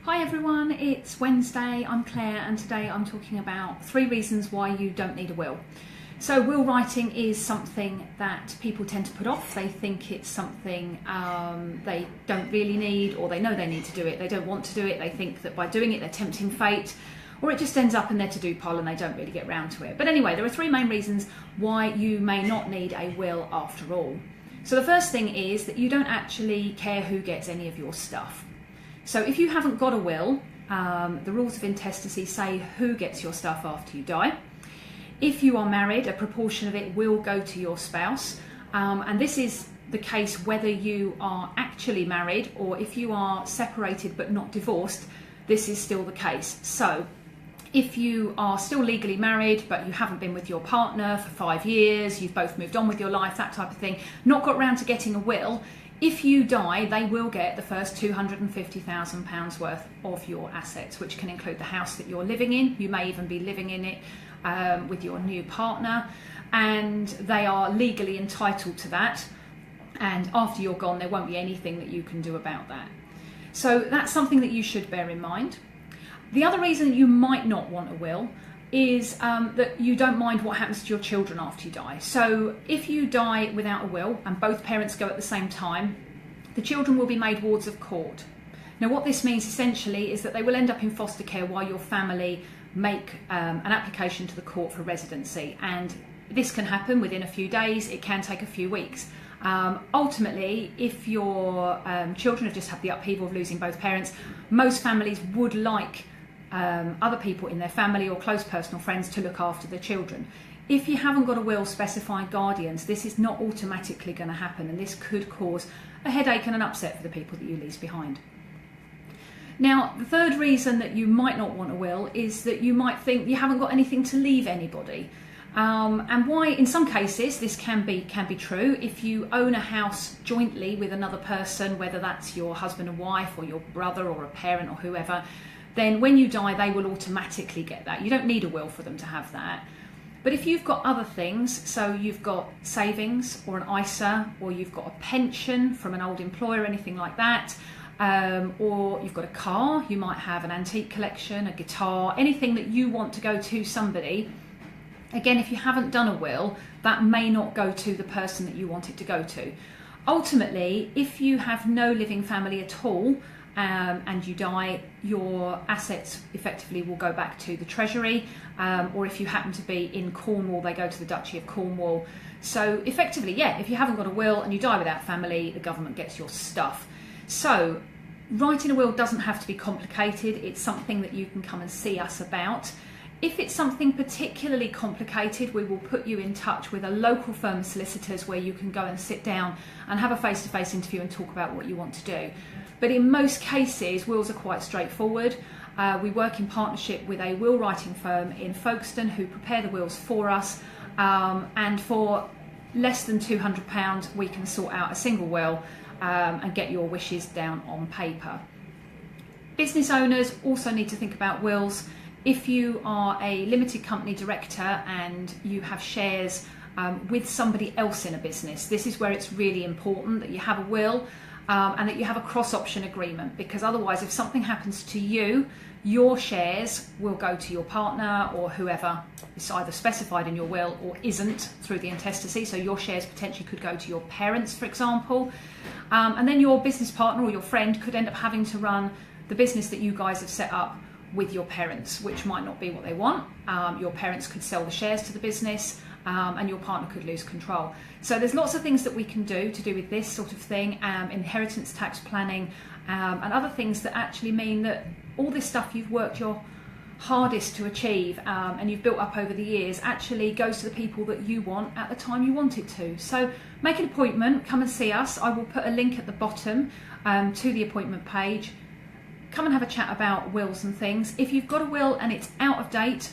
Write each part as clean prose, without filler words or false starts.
Hi everyone, it's Wednesday, I'm Claire and today I'm talking about 3 reasons why you don't need a will. So will writing is something that people tend to put off. They think it's something they don't really need, or they know they need to do it. They don't want to do it. They think that by doing it they're tempting fate, or it just ends up in their to-do pile and they don't really get round to it. But anyway, there are 3 main reasons why you may not need a will after all. So the first thing is that you don't actually care who gets any of your stuff. So if you haven't got a will, the rules of intestacy say who gets your stuff after you die. If you are married, a proportion of it will go to your spouse. And this is the case whether you are actually married or if you are separated but not divorced, this is still the case. So if you are still legally married but you haven't been with your partner for 5 years, you've both moved on with your life, that type of thing, not got round to getting a will, if you die, they will get the first £250,000 worth of your assets, which can include the house that you're living in. You may even be living in it with your new partner, and they are legally entitled to that. And after you're gone, there won't be anything that you can do about that. So that's something that you should bear in mind. The other reason you might not want a will is that you don't mind what happens to your children after you die. So if you die without a will and both parents go at the same time, the children will be made wards of court. Now what this means essentially is that they will end up in foster care while your family make an application to the court for residency, and this can happen within a few days, it can take a few weeks. Ultimately, if your children have just had the upheaval of losing both parents, most families would like other people in their family or close personal friends to look after the children. If you haven't got a will specifying guardians, this is not automatically going to happen, and this could cause a headache and an upset for the people that you leave behind. Now, the third reason that you might not want a will is that you might think you haven't got anything to leave anybody. And why, in some cases, this can be true. If you own a house jointly with another person, whether that's your husband and wife or your brother or a parent or whoever, then when you die, they will automatically get that. You don't need a will for them to have that. But if you've got other things, so you've got savings or an ISA, or you've got a pension from an old employer, anything like that, or you've got a car, you might have an antique collection, a guitar, anything that you want to go to somebody. Again, if you haven't done a will, that may not go to the person that you want it to go to. Ultimately, if you have no living family at all, and you die, your assets effectively will go back to the Treasury, or if you happen to be in Cornwall, they go to the Duchy of Cornwall. So effectively, yeah, if you haven't got a will and you die without family, the government gets your stuff. So writing a will doesn't have to be complicated. It's something that you can come and see us about. If it's something particularly complicated, we will put you in touch with a local firm of solicitors where you can go and sit down and have a face-to-face interview and talk about what you want to do. But in most cases, wills are quite straightforward. We work in partnership with a will writing firm in Folkestone who prepare the wills for us, and for less than £200 we can sort out a single will and get your wishes down on paper. Business owners also need to think about wills. If you are a limited company director and you have shares with somebody else in a business, this is where it's really important that you have a will and that you have a cross-option agreement, because otherwise if something happens to you, your shares will go to your partner or whoever is either specified in your will or isn't through the intestacy. So your shares potentially could go to your parents, for example, and then your business partner or your friend could end up having to run the business that you guys have set up with your parents, which might not be what they want. Your parents could sell the shares to the business, and your partner could lose control. So there's lots of things that we can do to do with this sort of thing, inheritance tax planning, and other things that actually mean that all this stuff you've worked your hardest to achieve and you've built up over the years actually goes to the people that you want at the time you want it to. So make an appointment, come and see us. I will put a link at the bottom to the appointment page. Come and have a chat about wills and things. If you've got a will and it's out of date,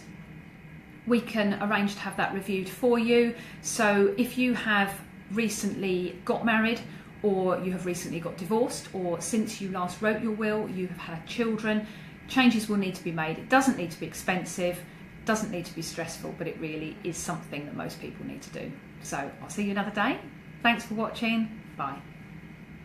we can arrange to have that reviewed for you. So if you have recently got married, or you have recently got divorced, or since you last wrote your will, you have had children, changes will need to be made. It doesn't need to be expensive, doesn't need to be stressful, but it really is something that most people need to do. So I'll see you another day. Thanks for watching. Bye.